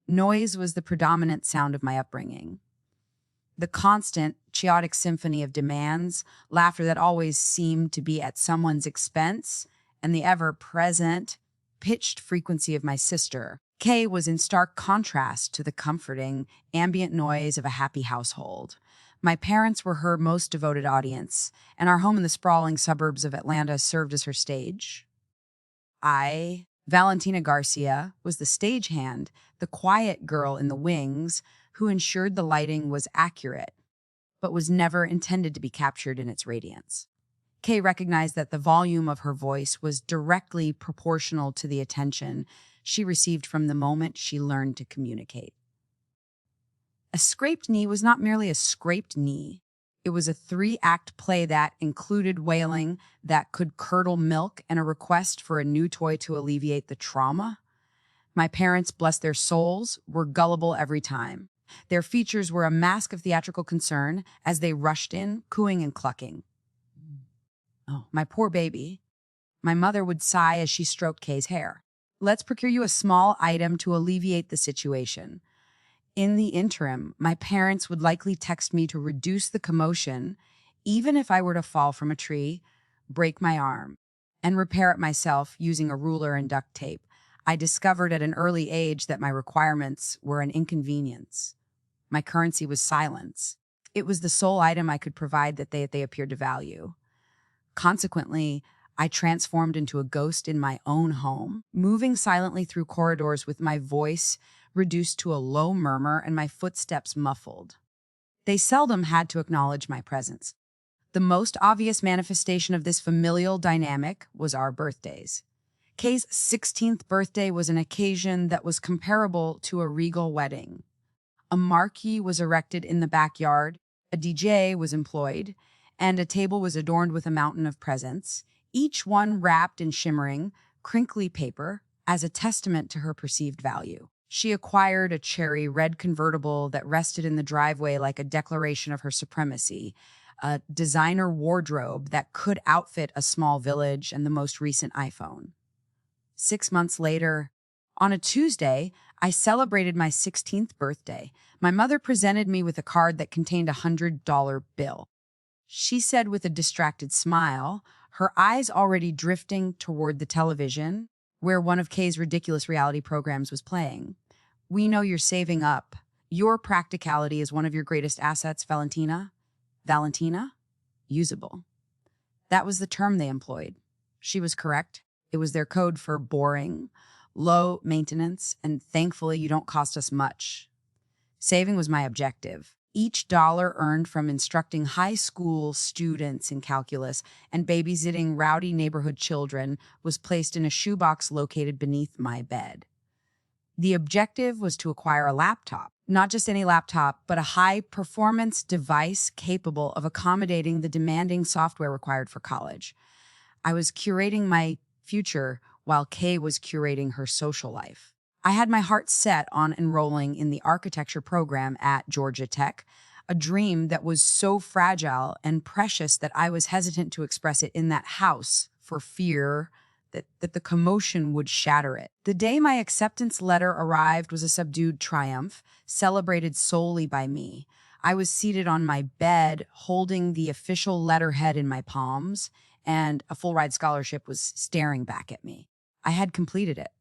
Noise was the predominant sound of my upbringing. The constant, chaotic symphony of demands, laughter that always seemed to be at someone's expense, and the ever-present, pitched frequency of my sister, Kaye, was in stark contrast to the comforting, ambient noise of a happy household. My parents were her most devoted audience, and our home in the sprawling suburbs of Atlanta served as her stage. I, Valentina Garcia, was the stagehand, the quiet girl in the wings who ensured the lighting was accurate, but was never intended to be captured in its radiance. Kay recognized that the volume of her voice was directly proportional to the attention she received from the moment she learned to communicate. A scraped knee was not merely a scraped knee. It was a 3-act play that included wailing that could curdle milk and a request for a new toy to alleviate the trauma. My parents, bless their souls, were gullible every time. Their features were a mask of theatrical concern as they rushed in, cooing and clucking. "Oh, my poor baby." My mother would sigh as she stroked Kay's hair. "Let's procure you a small item to alleviate the situation." In the interim, my parents would likely text me to reduce the commotion, even if I were to fall from a tree, break my arm, and repair it myself using a ruler and duct tape. I discovered at an early age that my requirements were an inconvenience. My currency was silence. It was the sole item I could provide that they appeared to value. Consequently, I transformed into a ghost in my own home, moving silently through corridors with my voice reduced to a low murmur and my footsteps muffled. They seldom had to acknowledge my presence. The most obvious manifestation of this familial dynamic was our birthdays. Kay's 16th birthday was an occasion that was comparable to a regal wedding. A marquee was erected in the backyard, a DJ was employed, and a table was adorned with a mountain of presents, each one wrapped in shimmering, crinkly paper as a testament to her perceived value. She acquired a cherry red convertible that rested in the driveway like a declaration of her supremacy, a designer wardrobe that could outfit a small village, and the most recent iPhone. 6 months later, on a Tuesday, I celebrated my 16th birthday. My mother presented me with a card that contained a $100 bill. She said with a distracted smile, her eyes already drifting toward the television, where one of Kay's ridiculous reality programs was playing. "We know you're saving up. Your practicality is one of your greatest assets, Valentina." Valentina? Usable. That was the term they employed. She was correct. It was their code for boring, low maintenance, and thankfully you don't cost us much. Saving was my objective. Each dollar earned from instructing high school students in calculus and babysitting rowdy neighborhood children was placed in a shoebox located beneath my bed. The objective was to acquire a laptop, not just any laptop, but a high-performance device capable of accommodating the demanding software required for college. I was curating my future while Kay was curating her social life. I had my heart set on enrolling in the architecture program at Georgia Tech, a dream that was so fragile and precious that I was hesitant to express it in that house for fear that the commotion would shatter it. The day my acceptance letter arrived was a subdued triumph, celebrated solely by me. I was seated on my bed, holding the official letterhead in my palms, and a full-ride scholarship was staring back at me. I had completed it.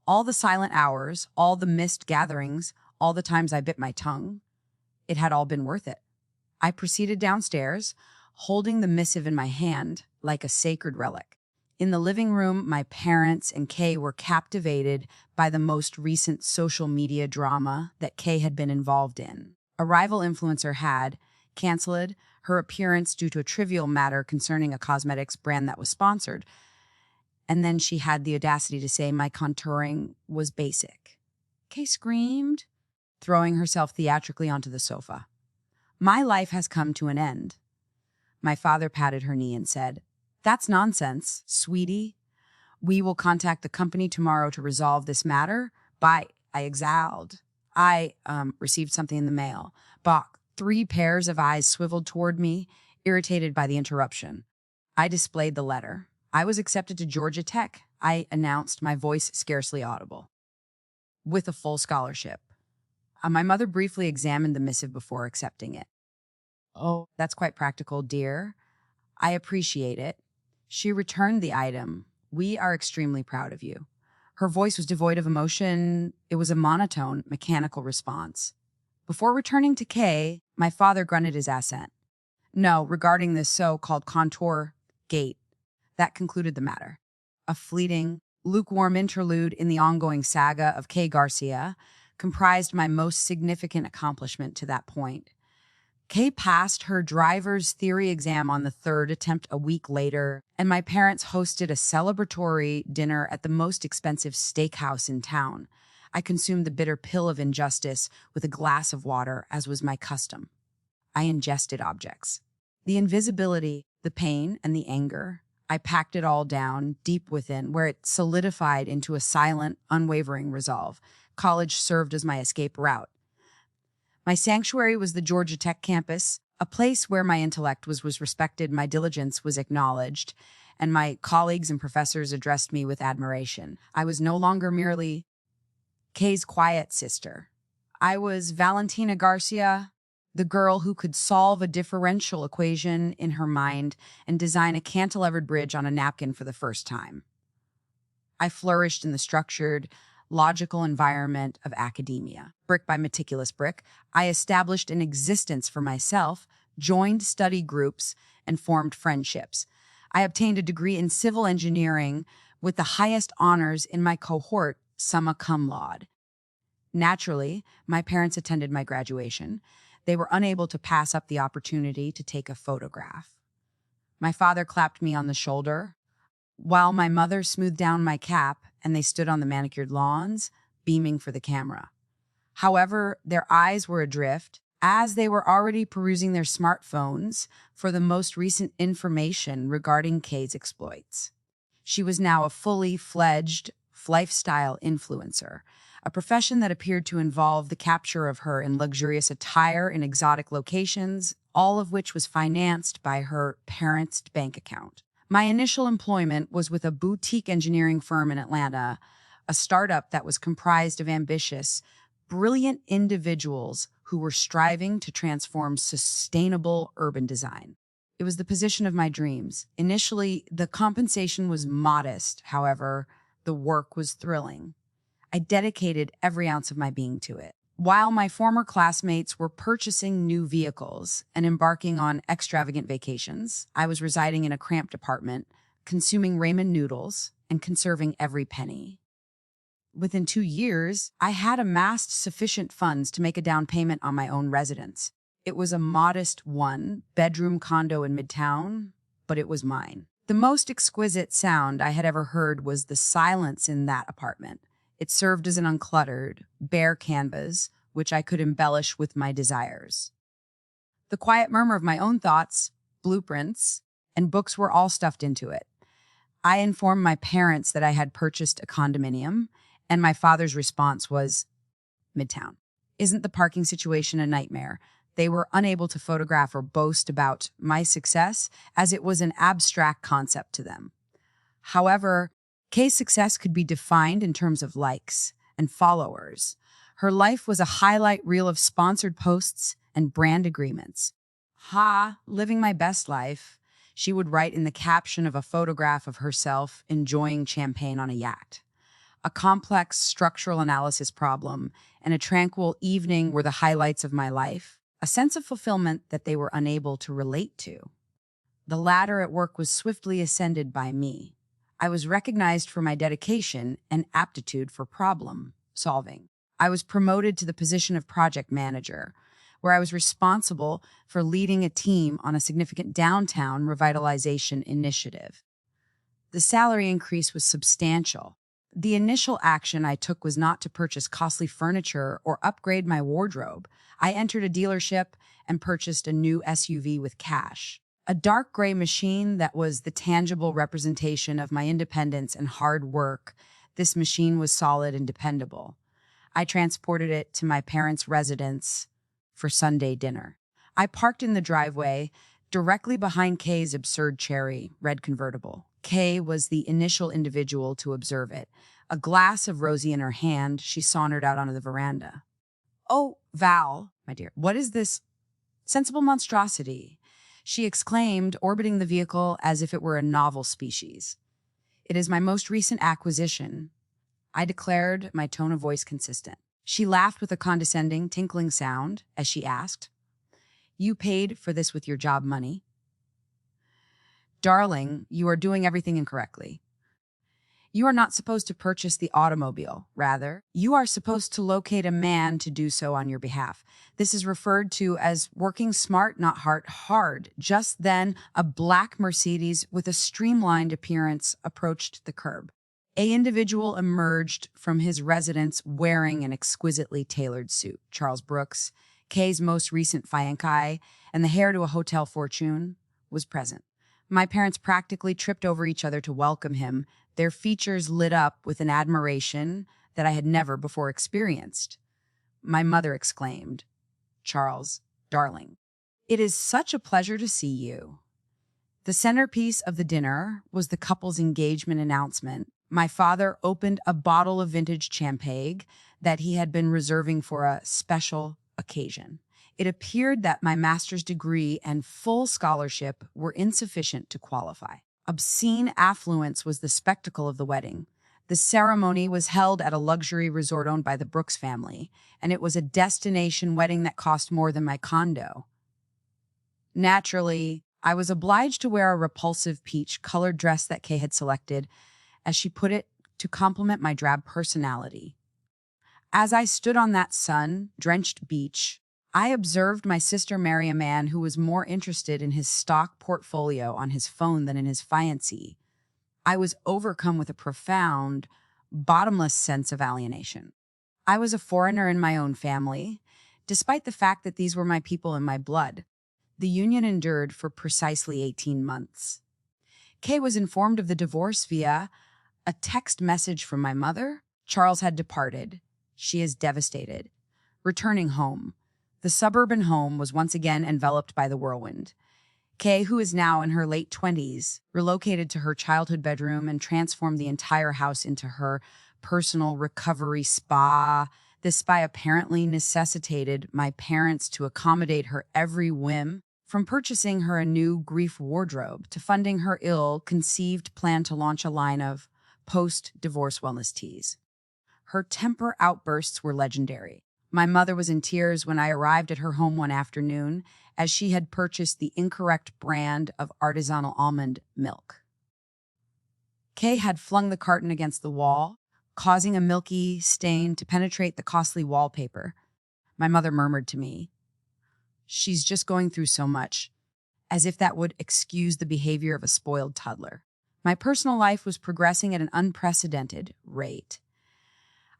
All the silent hours, all the missed gatherings, all the times I bit my tongue, it had all been worth it. I proceeded downstairs, holding the missive in my hand like a sacred relic. In the living room, my parents and Kay were captivated by the most recent social media drama that Kay had been involved in. A rival influencer had canceled her appearance due to a trivial matter concerning a cosmetics brand that was sponsored. And then she had the audacity to say my contouring was basic. Kay screamed, throwing herself theatrically onto the sofa. "My life has come to an end." My father patted her knee and said, "That's nonsense, sweetie. We will contact the company tomorrow to resolve this matter." I exhaled. I received something in the mail. Bach, 3 pairs of eyes swiveled toward me, irritated by the interruption. I displayed the letter. I was accepted to Georgia Tech, I announced, my voice scarcely audible. with a full scholarship. My mother briefly examined the missive before accepting it. "Oh, that's quite practical, dear. I appreciate it." She returned the item. "We are extremely proud of you." Her voice was devoid of emotion. It was a monotone, mechanical response. Before returning to Kaye, my father grunted his assent. "No, regarding this so-called contour gate." That concluded the matter. A fleeting, lukewarm interlude in the ongoing saga of Kaye Garcia comprised my most significant accomplishment to that point. Kaye passed her driver's theory exam on the third attempt a week later, and my parents hosted a celebratory dinner at the most expensive steakhouse in town. I consumed the bitter pill of injustice with a glass of water, as was my custom. I ingested objects. The invisibility, the pain, and the anger. I packed it all down, deep within, where it solidified into a silent, unwavering resolve. College served as my escape route. My sanctuary was the Georgia Tech campus, a place where my intellect was respected, my diligence was acknowledged, and my colleagues and professors addressed me with admiration. I was no longer merely Kaye's quiet sister. I was Valentina Garcia, the girl who could solve a differential equation in her mind and design a cantilevered bridge on a napkin for the first time. I flourished in the structured, logical environment of academia. Brick by meticulous brick, I established an existence for myself, joined study groups, and formed friendships. I obtained a degree in civil engineering with the highest honors in my cohort, summa cum laude. Naturally, my parents attended my graduation. They were unable to pass up the opportunity to take a photograph. My father clapped me on the shoulder, while my mother smoothed down my cap, and they stood on the manicured lawns, beaming for the camera. However, their eyes were adrift, as they were already perusing their smartphones for the most recent information regarding Kaye's exploits. She was now a fully fledged lifestyle influencer, a profession that appeared to involve the capture of her in luxurious attire in exotic locations, all of which was financed by her parents' bank account. My initial employment was with a boutique engineering firm in Atlanta, a startup that was comprised of ambitious, brilliant individuals who were striving to transform sustainable urban design. It was the position of my dreams. Initially, the compensation was modest. However, the work was thrilling. I dedicated every ounce of my being to it. While my former classmates were purchasing new vehicles and embarking on extravagant vacations, I was residing in a cramped apartment, consuming ramen noodles and conserving every penny. Within 2 years, I had amassed sufficient funds to make a down payment on my own residence. It was a modest one-bedroom condo in Midtown, but it was mine. The most exquisite sound I had ever heard was the silence in that apartment. It served as an uncluttered, bare canvas, which I could embellish with my desires. The quiet murmur of my own thoughts, blueprints, and books were all stuffed into it. I informed my parents that I had purchased a condominium, and my father's response was, "Midtown. Isn't the parking situation a nightmare?" They were unable to photograph or boast about my success, as it was an abstract concept to them. However, Kaye's success could be defined in terms of likes and followers. Her life was a highlight reel of sponsored posts and brand agreements. Living my best life," she would write in the caption of a photograph of herself enjoying champagne on a yacht. A complex structural analysis problem and a tranquil evening were the highlights of my life, a sense of fulfillment that they were unable to relate to. The ladder at work was swiftly ascended by me. I was recognized for my dedication and aptitude for problem solving. I was promoted to the position of project manager, where I was responsible for leading a team on a significant downtown revitalization initiative. The salary increase was substantial. The initial action I took was not to purchase costly furniture or upgrade my wardrobe. I entered a dealership and purchased a new SUV with cash. A dark gray machine that was the tangible representation of my independence and hard work. This machine was solid and dependable. I transported it to my parents' residence for Sunday dinner. I parked in the driveway directly behind Kaye's absurd cherry red convertible. Kaye was the initial individual to observe it, A glass of rosy in her hand, she sauntered out onto the veranda. "Oh, Val, my dear, what is this sensible monstrosity?" she exclaimed, orbiting the vehicle as if it were a novel species. "It is my most recent acquisition," I declared, my tone of voice consistent. She laughed with a condescending, tinkling sound as she asked, "You paid for this with your job money?" "Darling, you are doing everything incorrectly. You are not supposed to purchase the automobile. Rather, you are supposed to locate a man to do so on your behalf. This is referred to as working smart, not hard. Just then, a black Mercedes with a streamlined appearance approached the curb. An individual emerged from his residence wearing an exquisitely tailored suit. Charles Brooks, Kaye's most recent fiancé, and the heir to a hotel fortune, was present. My parents practically tripped over each other to welcome him, their features lit up with an admiration that I had never before experienced. My mother exclaimed, "Charles, darling, it is such a pleasure to see you." The centerpiece of the dinner was the couple's engagement announcement. My father opened a bottle of vintage champagne that he had been reserving for a special occasion. It appeared that my master's degree and full scholarship were insufficient to qualify. Obscene affluence was the spectacle of the wedding. The ceremony was held at a luxury resort owned by the Brooks family, and it was a destination wedding that cost more than my condo. Naturally, I was obliged to wear a repulsive peach-colored dress that Kaye had selected, as she put it, to complement my drab personality. As I stood on that sun-drenched beach, I observed my sister marry a man who was more interested in his stock portfolio on his phone than in his fiancée. I was overcome with a profound, bottomless sense of alienation. I was a foreigner in my own family, despite the fact that these were my people and my blood. The union endured for precisely 18 months. Kaye was informed of the divorce via a text message from my mother. Charles had departed. She is devastated. Returning home. The suburban home was once again enveloped by the whirlwind. Kaye, who is now in her late 20s, relocated to her childhood bedroom and transformed the entire house into her personal recovery spa. This spa apparently necessitated my parents to accommodate her every whim, from purchasing her a new grief wardrobe to funding her ill-conceived plan to launch a line of post-divorce wellness teas. Her temper outbursts were legendary. My mother was in tears when I arrived at her home one afternoon, as she had purchased the incorrect brand of artisanal almond milk. Kaye had flung the carton against the wall, causing a milky stain to penetrate the costly wallpaper. My mother murmured to me, "She's just going through so much," as if that would excuse the behavior of a spoiled toddler. My personal life was progressing at an unprecedented rate.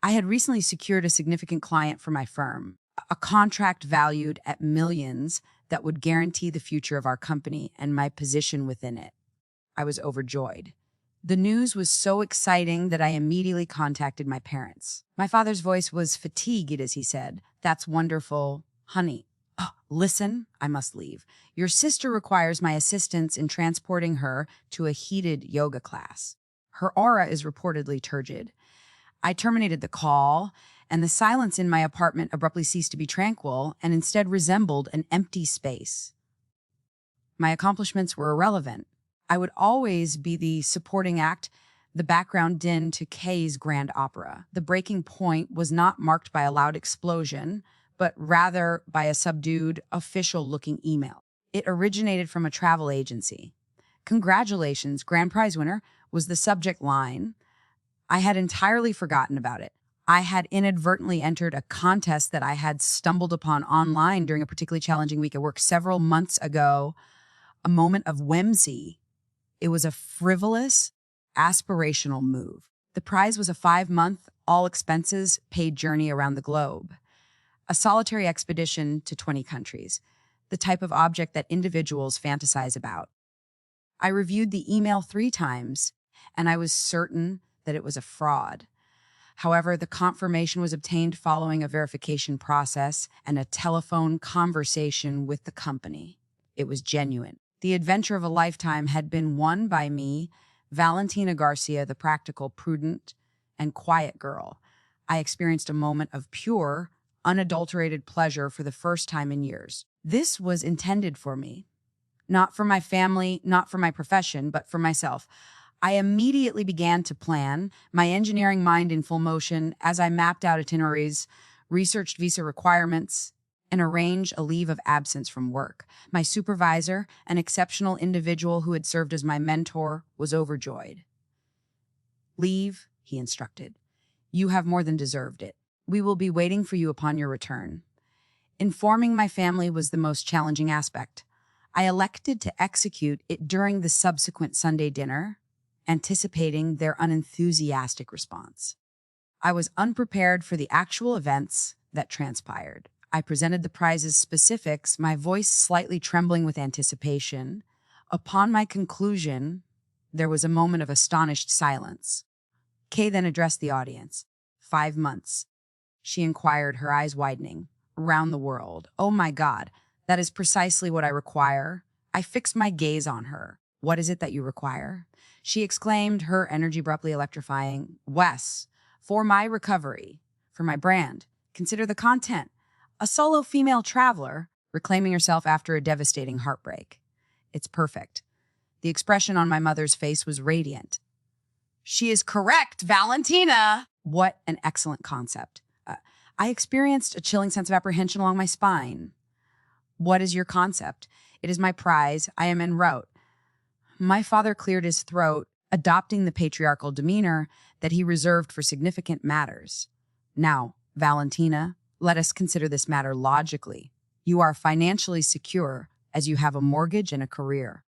I had recently secured a significant client for my firm, a contract valued at millions that would guarantee the future of our company and my position within it. I was overjoyed. The news was so exciting that I immediately contacted my parents. My father's voice was fatigued as he said, "That's wonderful, honey. Oh, listen, I must leave. Your sister requires my assistance in transporting her to a heated yoga class. Her aura is reportedly turgid." I terminated the call, and the silence in my apartment abruptly ceased to be tranquil and instead resembled an empty space. My accomplishments were irrelevant. I would always be the supporting act, the background din to Kaye's grand opera. The breaking point was not marked by a loud explosion, but rather by a subdued, official-looking email. It originated from a travel agency. "Congratulations, grand prize winner," was the subject line. I had entirely forgotten about it. I had inadvertently entered a contest that I had stumbled upon online during a particularly challenging week at work several months ago. A moment of whimsy. It was a frivolous, aspirational move. The prize was a 5-month, all-expenses-paid journey around the globe. A solitary expedition to 20 countries. The type of object that individuals fantasize about. I reviewed the email 3 times, and I was certain that it was a fraud. However, the confirmation was obtained following a verification process and a telephone conversation with the company. It was genuine. The adventure of a lifetime had been won by me, Valentina Garcia, the practical, prudent, and quiet girl. I experienced a moment of pure, unadulterated pleasure for the first time in years. This was intended for me, not for my family, not for my profession, but for myself. I immediately began to plan, my engineering mind in full motion, as I mapped out itineraries, researched visa requirements, and arranged a leave of absence from work. My supervisor, an exceptional individual who had served as my mentor, was overjoyed. "Leave," he instructed. "You have more than deserved it. We will be waiting for you upon your return." Informing my family was the most challenging aspect. I elected to execute it during the subsequent Sunday dinner, anticipating their unenthusiastic response. I was unprepared for the actual events that transpired. I presented the prize's specifics, my voice slightly trembling with anticipation. Upon my conclusion, there was a moment of astonished silence. Kaye then addressed the audience. "5 months," she inquired, her eyes widening. "Around the world. Oh my God, that is precisely what I require." I fixed my gaze on her. "What is it that you require?" she exclaimed, her energy abruptly electrifying. "Wes, for my recovery, for my brand, consider the content. A solo female traveler reclaiming herself after a devastating heartbreak. It's perfect." The expression on my mother's face was radiant. "She is correct, Valentina." What an excellent concept. I experienced a chilling sense of apprehension along my spine. "What is your concept?" "It is my prize. I am en route." My father cleared his throat, adopting the patriarchal demeanor that he reserved for significant matters. "Now, Valentina, let us consider this matter logically. You are financially secure as you have a mortgage and a career.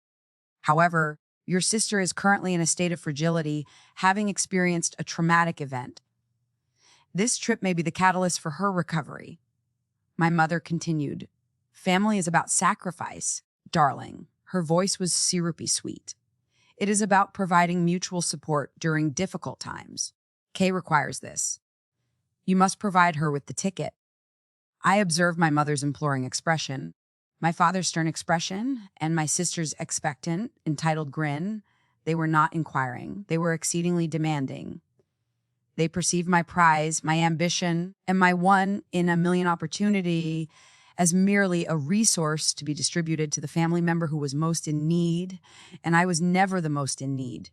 However, your sister is currently in a state of fragility, having experienced a traumatic event. This trip may be the catalyst for her recovery." My mother continued, "Family is about sacrifice, darling." Her voice was syrupy sweet. "It is about providing mutual support during difficult times. Kaye requires this. You must provide her with the ticket." I observed my mother's imploring expression, my father's stern expression, and my sister's expectant, entitled grin. They were not inquiring. They were exceedingly demanding. They perceived my prize, my ambition, and my one-in-a-million opportunity as merely a resource to be distributed to the family member who was most in need, and I was never the most in need.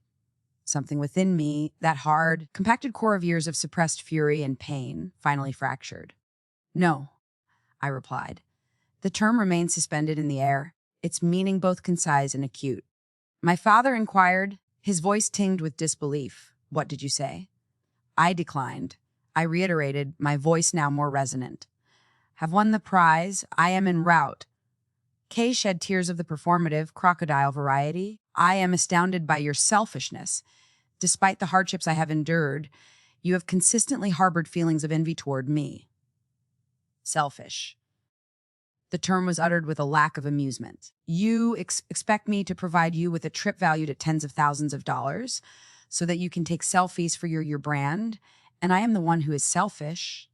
Something within me, that hard, compacted core of years of suppressed fury and pain, finally fractured. "No," I replied. The term remained suspended in the air, its meaning both concise and acute. My father inquired, his voice tinged with disbelief. "What did you say?" I declined. I reiterated, my voice now more resonant. "Have won the prize. I am en route." Kaye shed tears of the performative, crocodile variety. "I am astounded by your selfishness. Despite the hardships I have endured, you have consistently harbored feelings of envy toward me." Selfish. The term was uttered with a lack of amusement. "You expect me to provide you with a trip valued at tens of thousands of dollars so that you can take selfies for your brand, and I am the one who is selfish."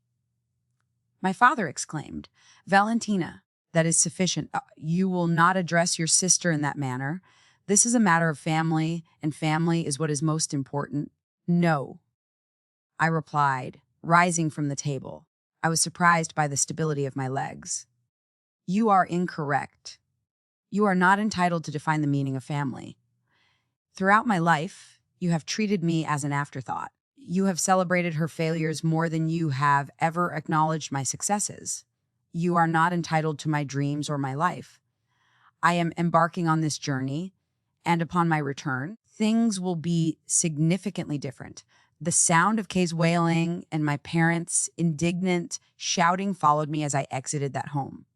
My father exclaimed, "Valentina, that is sufficient. You will not address your sister in that manner. This is a matter of family, and family is what is most important." "No," I replied, rising from the table. I was surprised by the stability of my legs. "You are incorrect. You are not entitled to define the meaning of family. Throughout my life, you have treated me as an afterthought. You have celebrated her failures more than you have ever acknowledged my successes. You are not entitled to my dreams or my life. I am embarking on this journey, and upon my return, things will be significantly different." The sound of Kaye's wailing and my parents' indignant shouting followed me as I exited that home.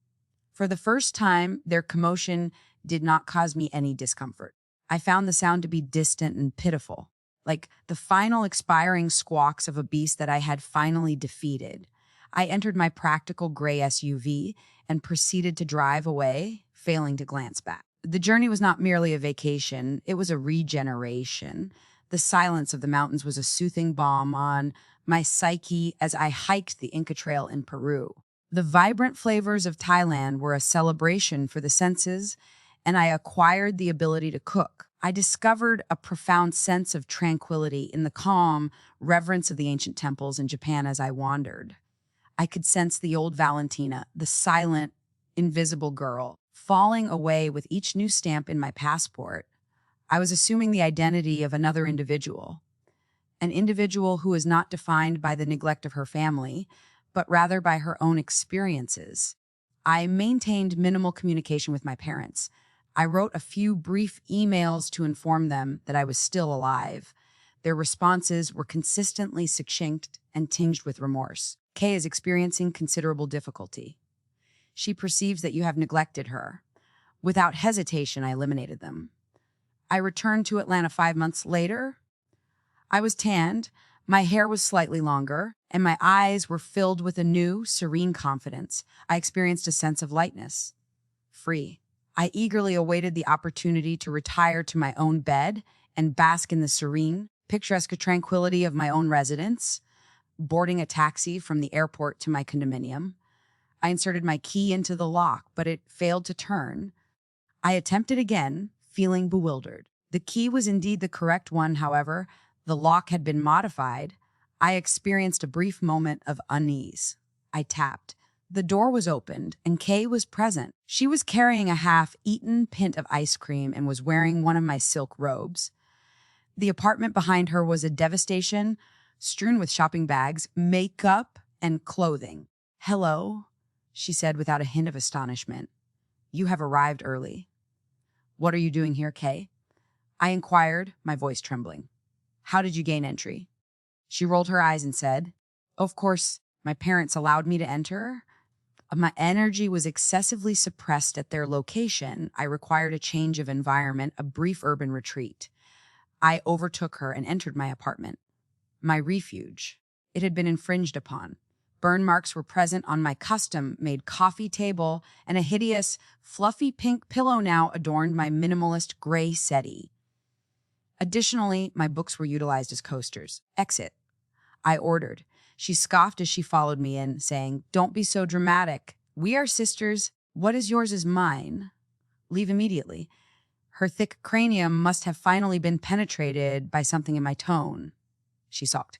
For the first time, their commotion did not cause me any discomfort. I found the sound to be distant and pitiful, like the final expiring squawks of a beast that I had finally defeated. I entered my practical gray SUV and proceeded to drive away, failing to glance back. The journey was not merely a vacation, it was a regeneration. The silence of the mountains was a soothing balm on my psyche as I hiked the Inca Trail in Peru. The vibrant flavors of Thailand were a celebration for the senses, and I acquired the ability to cook. I discovered a profound sense of tranquility in the calm reverence of the ancient temples in Japan as I wandered. I could sense the old Valentina, the silent, invisible girl, falling away with each new stamp in my passport. I was assuming the identity of another individual, an individual who is not defined by the neglect of her family, but rather by her own experiences. I maintained minimal communication with my parents. I wrote a few brief emails to inform them that I was still alive. Their responses were consistently succinct and tinged with remorse. Kaye is experiencing considerable difficulty. She perceives that you have neglected her. Without hesitation, I eliminated them. I returned to Atlanta 5 months later. I was tanned, my hair was slightly longer, and my eyes were filled with a new, serene confidence. I experienced a sense of lightness, free. I eagerly awaited the opportunity to retire to my own bed and bask in the serene, picturesque tranquility of my own residence. Boarding a taxi from the airport to my condominium, I inserted my key into the lock, but it failed to turn. I attempted again, feeling bewildered. The key was indeed the correct one, however, the lock had been modified. I experienced a brief moment of unease. I tapped. The door was opened, and Kaye was present. She was carrying a half-eaten pint of ice cream and was wearing one of my silk robes. The apartment behind her was a devastation, strewn with shopping bags, makeup, and clothing. "Hello," she said without a hint of astonishment. "You have arrived early." "What are you doing here, Kaye?" I inquired, my voice trembling. "How did you gain entry?" She rolled her eyes and said, "Of course, my parents allowed me to enter." My energy was excessively suppressed at their location. I required a change of environment, a brief urban retreat. I overtook her and entered my apartment, my refuge. It had been infringed upon. Burn marks were present on my custom-made coffee table, and a hideous, fluffy pink pillow now adorned my minimalist gray settee. Additionally, my books were utilized as coasters. "Exit," I ordered. She scoffed as she followed me in, saying, "Don't be so dramatic. We are sisters. What is yours is mine. Leave immediately." Her thick cranium must have finally been penetrated by something in my tone. She sulked.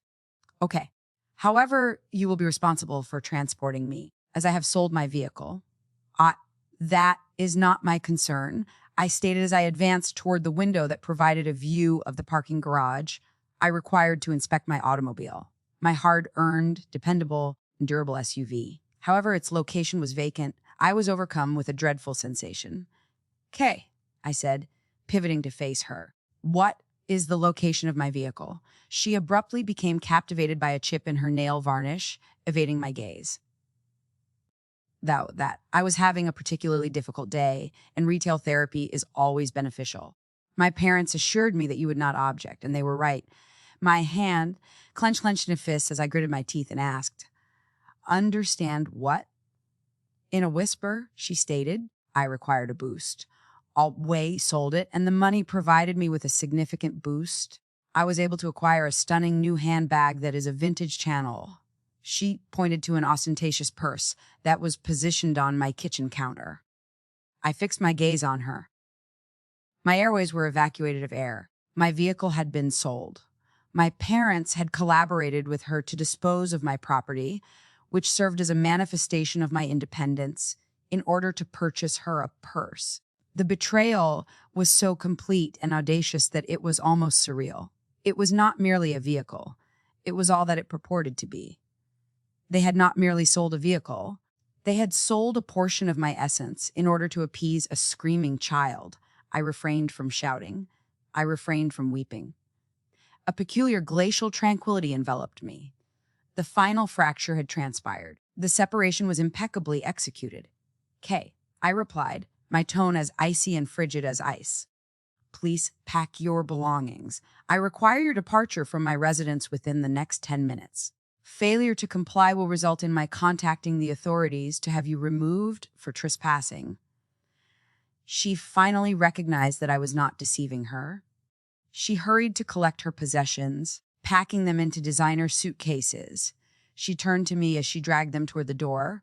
"Okay. However, you will be responsible for transporting me, as I have sold my vehicle." That is not my concern," I stated as I advanced toward the window that provided a view of the parking garage. I required to inspect my automobile, my hard-earned, dependable, and durable SUV. However, its location was vacant. I was overcome with a dreadful sensation. "Kaye," I said, pivoting to face her. "What is the location of my vehicle?" She abruptly became captivated by a chip in her nail varnish, evading my gaze. That I was having a particularly difficult day, and retail therapy is always beneficial. "My parents assured me that you would not object, and they were right." My hand clenched in a fist as I gritted my teeth and asked, "Understand what?" In a whisper, she stated, "I required a boost. Altway sold it, and the money provided me with a significant boost. I was able to acquire a stunning new handbag that is a vintage channel." She pointed to an ostentatious purse that was positioned on my kitchen counter. I fixed my gaze on her. My airways were evacuated of air. My vehicle had been sold. My parents had collaborated with her to dispose of my property, which served as a manifestation of my independence, in order to purchase her a purse. The betrayal was so complete and audacious that it was almost surreal. It was not merely a vehicle. It was all that it purported to be. They had not merely sold a vehicle. They had sold a portion of my essence in order to appease a screaming child. I refrained from shouting. I refrained from weeping. A peculiar glacial tranquility enveloped me. The final fracture had transpired. The separation was impeccably executed. "Kaye," I replied, my tone as icy and frigid as ice. "Please pack your belongings. I require your departure from my residence within the next 10 minutes. Failure to comply will result in my contacting the authorities to have you removed for trespassing." She finally recognized that I was not deceiving her. She hurried to collect her possessions, packing them into designer suitcases. She turned to me as she dragged them toward the door,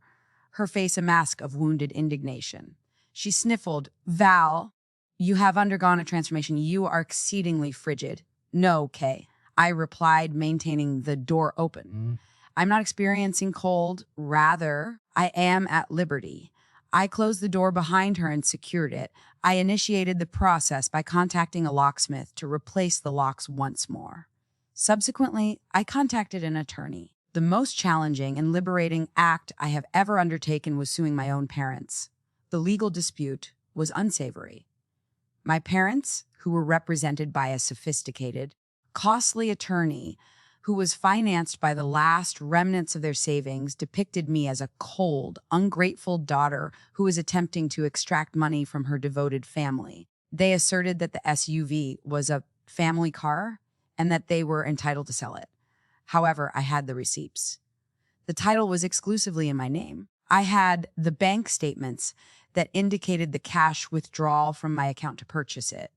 her face a mask of wounded indignation. She sniffled, "Val, You have undergone a transformation. You are exceedingly frigid. No, Kay. I replied, maintaining the door open. I'm not experiencing cold. Rather, I am at liberty. I closed the door behind her and secured it. I initiated the process by contacting a locksmith to replace the locks once more. Subsequently, I contacted an attorney. The most challenging and liberating act I have ever undertaken was suing my own parents. The legal dispute was unsavory. My parents, who were represented by a sophisticated, costly attorney who was financed by the last remnants of their savings, depicted me as a cold, ungrateful daughter who was attempting to extract money from her devoted family. They asserted that the SUV was a family car and that they were entitled to sell it. However, I had the receipts. The title was exclusively in my name. I had the bank statements that indicated the cash withdrawal from my account to purchase it.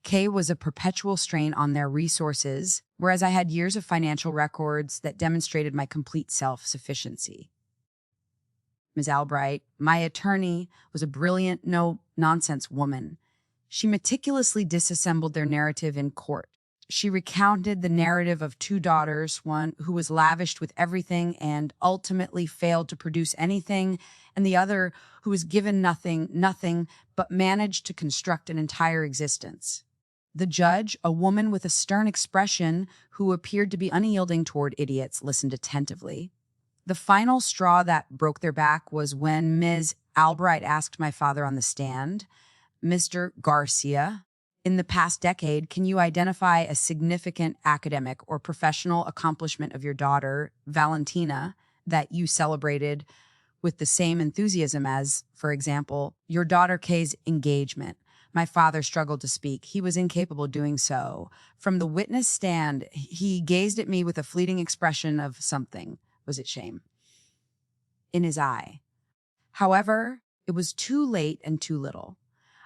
Kaye was a perpetual strain on their resources, whereas I had years of financial records that demonstrated my complete self-sufficiency. Ms. Albright, my attorney, was a brilliant, no-nonsense woman. She meticulously disassembled their narrative in court. She recounted the narrative of two daughters, one who was lavished with everything and ultimately failed to produce anything, and the other who was given nothing, but managed to construct an entire existence. The judge, a woman with a stern expression who appeared to be unyielding toward idiots, listened attentively. The final straw that broke their back was when Ms. Albright asked my father on the stand, "Mr. Garcia, in the past decade, can you identify a significant academic or professional accomplishment of your daughter, Valentina, that you celebrated with the same enthusiasm as, for example, your daughter Kaye's engagement?" My father struggled to speak. He was incapable of doing so. From the witness stand, he gazed at me with a fleeting expression of something. Was it shame? In his eye. However, it was too late and too little.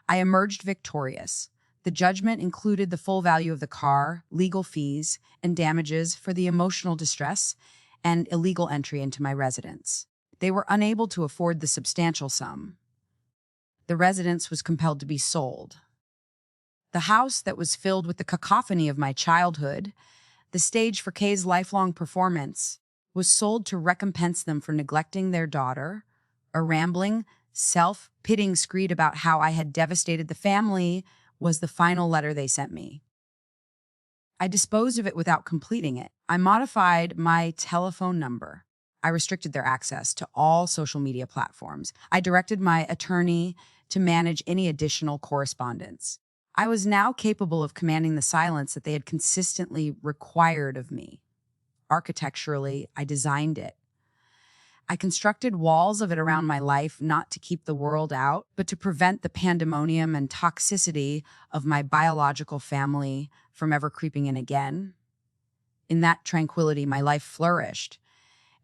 I emerged victorious. The judgment included the full value of the car, legal fees, and damages for the emotional distress and illegal entry into my residence. They were unable to afford the substantial sum. The residence was compelled to be sold. The house that was filled with the cacophony of my childhood, the stage for Kaye's lifelong performance, was sold to recompense them for neglecting their daughter. A rambling, self-pitying screed about how I had devastated the family was the final letter they sent me. I disposed of it without completing it. I modified my telephone number. I restricted their access to all social media platforms. I directed my attorney to manage any additional correspondence. I was now capable of commanding the silence that they had consistently required of me. Architecturally, I designed it. I constructed walls of it around my life, not to keep the world out, but to prevent the pandemonium and toxicity of my biological family from ever creeping in again. In that tranquility, my life flourished.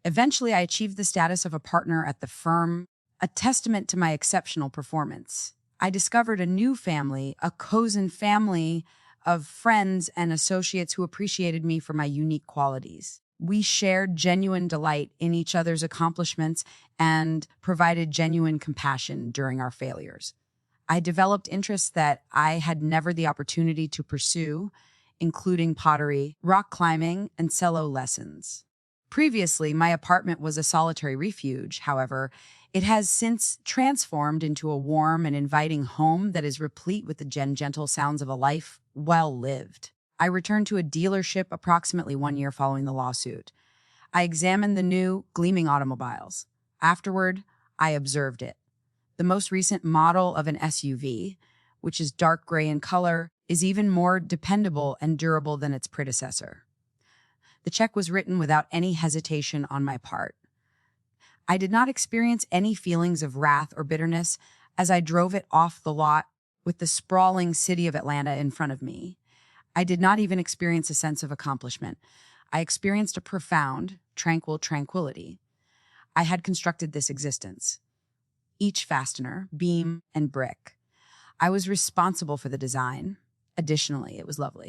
Eventually, I achieved the status of a partner at the firm, a testament to my exceptional performance. I discovered a new family, a chosen family of friends and associates who appreciated me for my unique qualities. We shared genuine delight in each other's accomplishments and provided genuine compassion during our failures. I developed interests that I had never the opportunity to pursue, including pottery, rock climbing, and cello lessons. Previously, my apartment was a solitary refuge. However, it has since transformed into a warm and inviting home that is replete with the gentle sounds of a life well lived. I returned to a dealership approximately 1 year following the lawsuit. I examined the new, gleaming automobiles. Afterward, I observed it. The most recent model of an SUV, which is dark gray in color, is even more dependable and durable than its predecessor. The check was written without any hesitation on my part. I did not experience any feelings of wrath or bitterness as I drove it off the lot with the sprawling city of Atlanta in front of me. I did not even experience a sense of accomplishment. I experienced a profound, tranquil tranquility. I had constructed this existence. Each fastener, beam, and brick. I was responsible for the design. Additionally, it was lovely.